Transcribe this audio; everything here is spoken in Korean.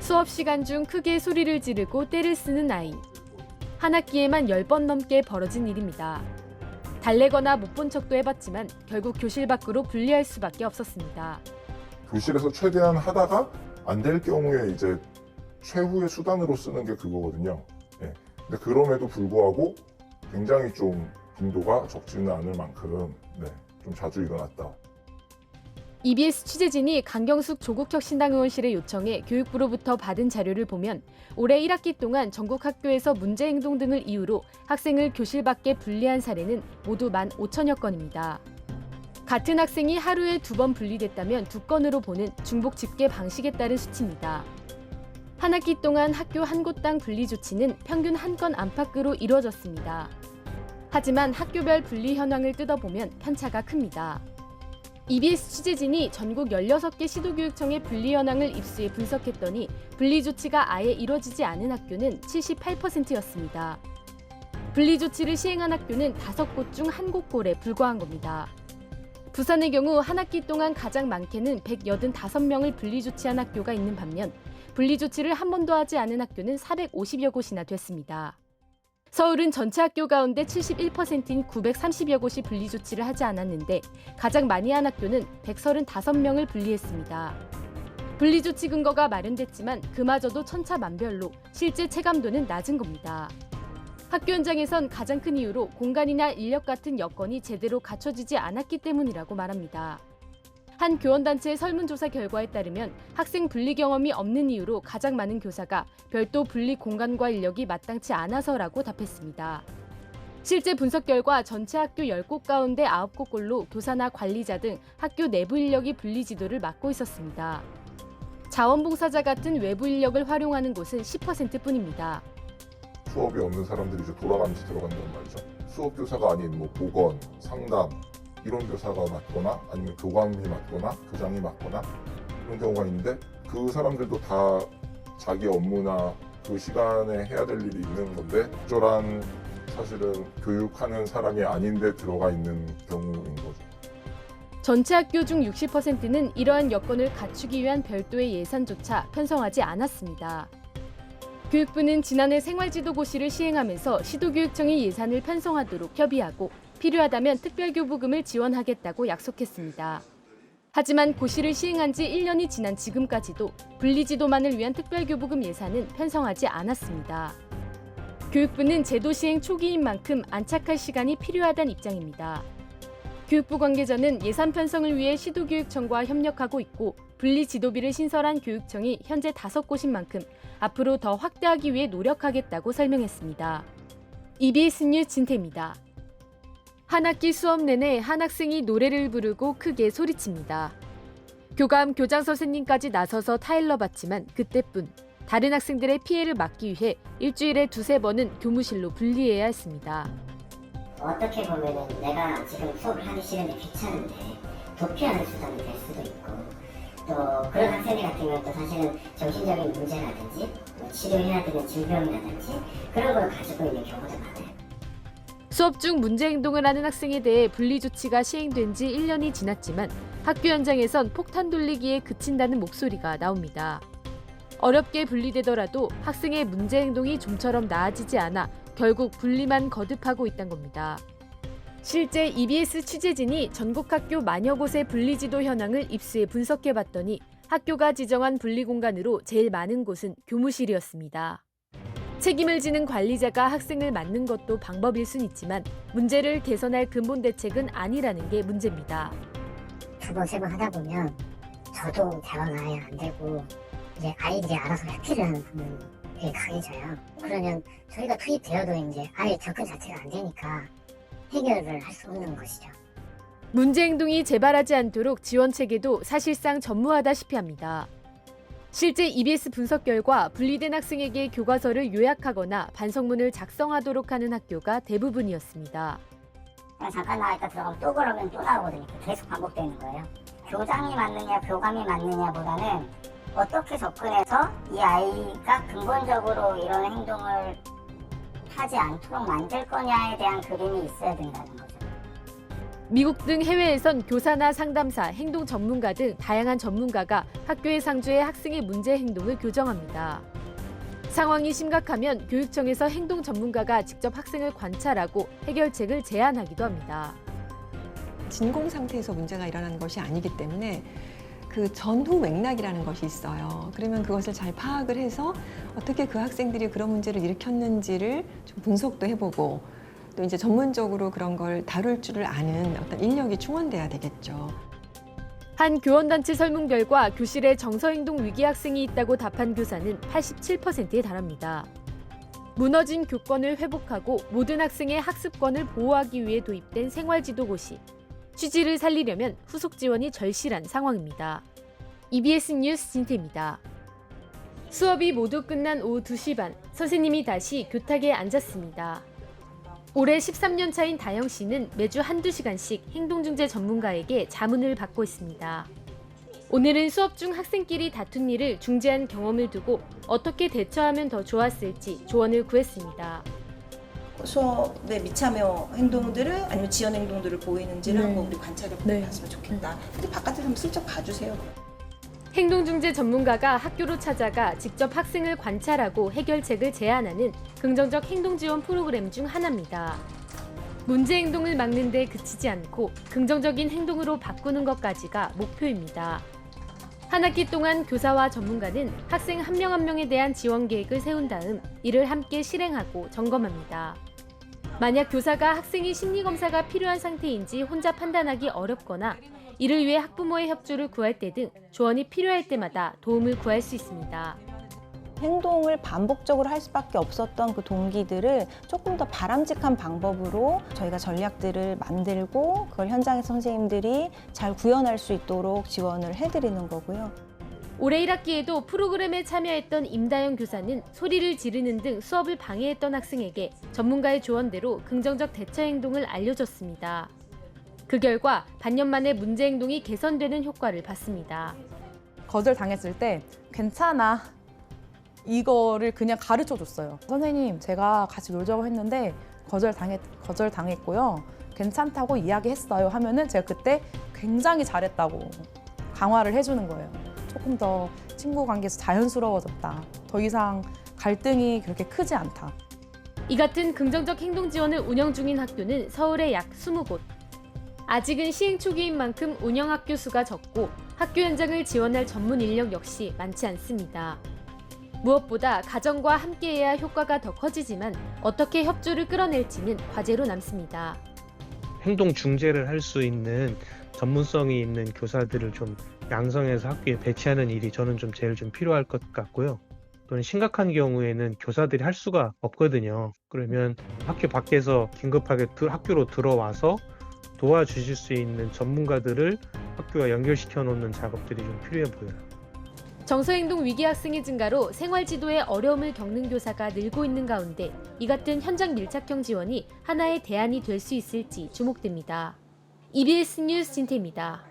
수업 시간 중 크게 소리를 지르고 떼를 쓰는 아이. 한 학기에만 10번 넘게 벌어진 일입니다. 달래거나 못 본 척도 해봤지만 결국 교실 밖으로 분리할 수밖에 없었습니다. 교실에서 최대한 하다가 안 될 경우에 이제 최후의 수단으로 쓰는 게 그거거든요. 예. 근데 그럼에도 불구하고 굉장히 좀 빈도가 적지는 않을 만큼 좀 자주 일어났다. EBS 취재진이 강경숙 조국혁신당 의원실에 요청해 교육부로부터 받은 자료를 보면 올해 1학기 동안 전국 학교에서 문제 행동 등을 이유로 학생을 교실 밖에 분리한 사례는 모두 15,000여 건입니다. 같은 학생이 하루에 2번 분리됐다면 2건으로 보는 중복 집계 방식에 따른 수치입니다. 한 학기 동안 학교 한 곳당 분리 조치는 평균 1건 안팎으로 이루어졌습니다. 하지만 학교별 분리 현황을 뜯어보면 편차가 큽니다. EBS 취재진이 전국 16개 시도교육청의 분리 현황을 입수해 분석했더니 분리 조치가 아예 이뤄지지 않은 학교는 78%였습니다. 분리 조치를 시행한 학교는 5곳 중 1곳꼴에 불과한 겁니다. 부산의 경우 한 학기 동안 가장 많게는 185명을 분리 조치한 학교가 있는 반면 분리 조치를 한 번도 하지 않은 학교는 450여 곳이나 됐습니다. 서울은 전체 학교 가운데 71%인 930여 곳이 분리 조치를 하지 않았는데 가장 많이 한 학교는 135명을 분리했습니다. 분리 조치 근거가 마련됐지만 그마저도 천차만별로 실제 체감도는 낮은 겁니다. 학교 현장에선 가장 큰 이유로 공간이나 인력 같은 여건이 제대로 갖춰지지 않았기 때문이라고 말합니다. 한 교원단체의 설문조사 결과에 따르면 학생 분리 경험이 없는 이유로 가장 많은 교사가 별도 분리 공간과 인력이 마땅치 않아서라고 답했습니다. 실제 분석 결과 전체 학교 10곳 가운데 9곳꼴로 교사나 관리자 등 학교 내부 인력이 분리 지도를 맡고 있었습니다. 자원봉사자 같은 외부 인력을 활용하는 곳은 10%뿐입니다. 수업이 없는 사람들이 이제 돌아가면서 들어간다는 말이죠. 수업 교사가 아닌 보건, 상담 이런 교사가 맡거나 아니면 교감이 맡거나 교장이 맡거나 이런 경우가 있는데 그 사람들도 다 자기 업무나 그 시간에 해야 될 일이 있는 건데 적절한 사실은 교육하는 사람이 아닌데 들어가 있는 경우인 거죠. 전체 학교 중 60%는 이러한 여건을 갖추기 위한 별도의 예산조차 편성하지 않았습니다. 교육부는 지난해 생활지도고시를 시행하면서 시도교육청이 예산을 편성하도록 협의하고 필요하다면 특별교부금을 지원하겠다고 약속했습니다. 하지만 고시를 시행한 지 1년이 지난 지금까지도 분리지도만을 위한 특별교부금 예산은 편성하지 않았습니다. 교육부는 제도 시행 초기인 만큼 안착할 시간이 필요하다는 입장입니다. 교육부 관계자는 예산 편성을 위해 시도교육청과 협력하고 있고 분리지도비를 신설한 교육청이 현재 5곳인 만큼 앞으로 더 확대하기 위해 노력하겠다고 설명했습니다. EBS 뉴스 진태입니다. 한 학기 수업 내내 한 학생이 노래를 부르고 크게 소리칩니다. 교감, 교장 선생님까지 나서서 타일러 봤지만 그때뿐 다른 학생들의 피해를 막기 위해 일주일에 2-3번은 교무실로 분리해야 했습니다. 어떻게 보면은 내가 지금 수업을 하기 싫은데 귀찮은데 도피하는 수단이 될 수도 있고 또 그런 학생들 같은 경우는 또 사실은 정신적인 문제라든지 치료해야 되는 질병이라든지 그런 걸 가지고 있는 경우도 많아요. 수업 중 문제 행동을 하는 학생에 대해 분리 조치가 시행된 지 1년이 지났지만 학교 현장에선 폭탄 돌리기에 그친다는 목소리가 나옵니다. 어렵게 분리되더라도 학생의 문제 행동이 좀처럼 나아지지 않아 결국 분리만 거듭하고 있다는 겁니다. 실제 EBS 취재진이 전국 학교 만여 곳의 분리지도 현황을 입수해 분석해봤더니 학교가 지정한 분리 공간으로 제일 많은 곳은 교무실이었습니다. 책임을 지는 관리자가 학생을 맡는 것도 방법일 순 있지만 문제를 개선할 근본 대책은 아니라는 게 문제입니다. 2번, 3번 하다 보면 저도 대화가 아예 안 되고 이제 아이들이 알아서 회피를 하는 부분이 되게 강해져요. 그러면 저희가 투입되어도 이제 아예 접근 자체가 안 되니까 해결을 할 수 없는 것이죠. 문제 행동이 재발하지 않도록 지원 체계도 사실상 전무하다시피 합니다. 실제 EBS 분석 결과 분리된 학생에게 교과서를 요약하거나 반성문을 작성하도록 하는 학교가 대부분이었습니다. 그냥 잠깐 나와있다 들어가면 또 그러면 또 나오거든요. 계속 반복되는 거예요. 교장이 맞느냐 교감이 맞느냐보다는 어떻게 접근해서 이 아이가 근본적으로 이런 행동을 하지 않도록 만들 거냐에 대한 그림이 있어야 된다는 거죠. 미국 등 해외에선 교사나 상담사, 행동 전문가 등 다양한 전문가가 학교의 상주해 학생의 문제 행동을 교정합니다. 상황이 심각하면 교육청에서 행동 전문가가 직접 학생을 관찰하고 해결책을 제안하기도 합니다. 진공 상태에서 문제가 일어나는 것이 아니기 때문에 그 전후 맥락이라는 것이 있어요. 그러면 그것을 잘 파악을 해서 어떻게 그 학생들이 그런 문제를 일으켰는지를 좀 분석도 해보고 또 이제 전문적으로 그런 걸 다룰 줄을 아는 어떤 인력이 충원돼야 되겠죠. 한 교원단체 설문 결과 교실에 정서행동 위기 학생이 있다고 답한 교사는 87%에 달합니다. 무너진 교권을 회복하고 모든 학생의 학습권을 보호하기 위해 도입된 생활지도고시. 취지를 살리려면 후속 지원이 절실한 상황입니다. EBS 뉴스 진태입니다. 수업이 모두 끝난 오후 2시 반, 선생님이 다시 교탁에 앉았습니다. 올해 13년 차인 다영 씨는 매주 한두 시간씩 행동중재 전문가에게 자문을 받고 있습니다. 오늘은 수업 중 학생끼리 다툰 일을 중재한 경험을 두고 어떻게 대처하면 더 좋았을지 조언을 구했습니다. 수업에 미참여 행동들을 아니면 지연 행동들을 보이는지를 한번 우리 관찰해 봤으면 좋겠다. 근데 바깥에서 한번 슬쩍 봐주세요. 행동중재 전문가가 학교로 찾아가 직접 학생을 관찰하고 해결책을 제안하는 긍정적 행동지원 프로그램 중 하나입니다. 문제 행동을 막는 데 그치지 않고 긍정적인 행동으로 바꾸는 것까지가 목표입니다. 한 학기 동안 교사와 전문가는 학생 한 명 한 명에 대한 지원 계획을 세운 다음 이를 함께 실행하고 점검합니다. 만약 교사가 학생이 심리검사가 필요한 상태인지 혼자 판단하기 어렵거나 이를 위해 학부모의 협조를 구할 때 등 조언이 필요할 때마다 도움을 구할 수 있습니다. 행동을 반복적으로 할 수밖에 없었던 그 동기들을 조금 더 바람직한 방법으로 저희가 전략들을 만들고 그걸 현장에서 선생님들이 잘 구현할 수 있도록 지원을 해드리는 거고요. 올해 1학기에도 프로그램에 참여했던 임다영 교사는 소리를 지르는 등 수업을 방해했던 학생에게 전문가의 조언대로 긍정적 대처 행동을 알려줬습니다. 그 결과 반년 만에 문제 행동이 개선되는 효과를 봤습니다. 거절당했을 때 괜찮아 이거를 그냥 가르쳐줬어요. 선생님 제가 같이 놀자고 했는데 거절당했고요. 괜찮다고 이야기했어요 하면은 제가 그때 굉장히 잘했다고 강화를 해주는 거예요. 조금 더 친구 관계에서 자연스러워졌다. 더 이상 갈등이 그렇게 크지 않다. 이 같은 긍정적 행동 지원을 운영 중인 학교는 서울에 약 20곳. 아직은 시행 초기인 만큼 운영 학교 수가 적고 학교 현장을 지원할 전문 인력 역시 많지 않습니다. 무엇보다 가정과 함께해야 효과가 더 커지지만 어떻게 협조를 끌어낼지는 과제로 남습니다. 행동 중재를 할 수 있는 전문성이 있는 교사들을 좀 양성해서 학교에 배치하는 일이 저는 좀 제일 좀 필요할 것 같고요. 또는 심각한 경우에는 교사들이 할 수가 없거든요. 그러면 학교 밖에서 긴급하게 학교로 들어와서 도와주실 수 있는 전문가들을 학교와 연결시켜 놓는 작업들이 좀 필요해 보여요. 정서행동 위기 학생의 증가로 생활지도에 어려움을 겪는 교사가 늘고 있는 가운데 이 같은 현장 밀착형 지원이 하나의 대안이 될 수 있을지 주목됩니다. EBS 뉴스 진태입니다.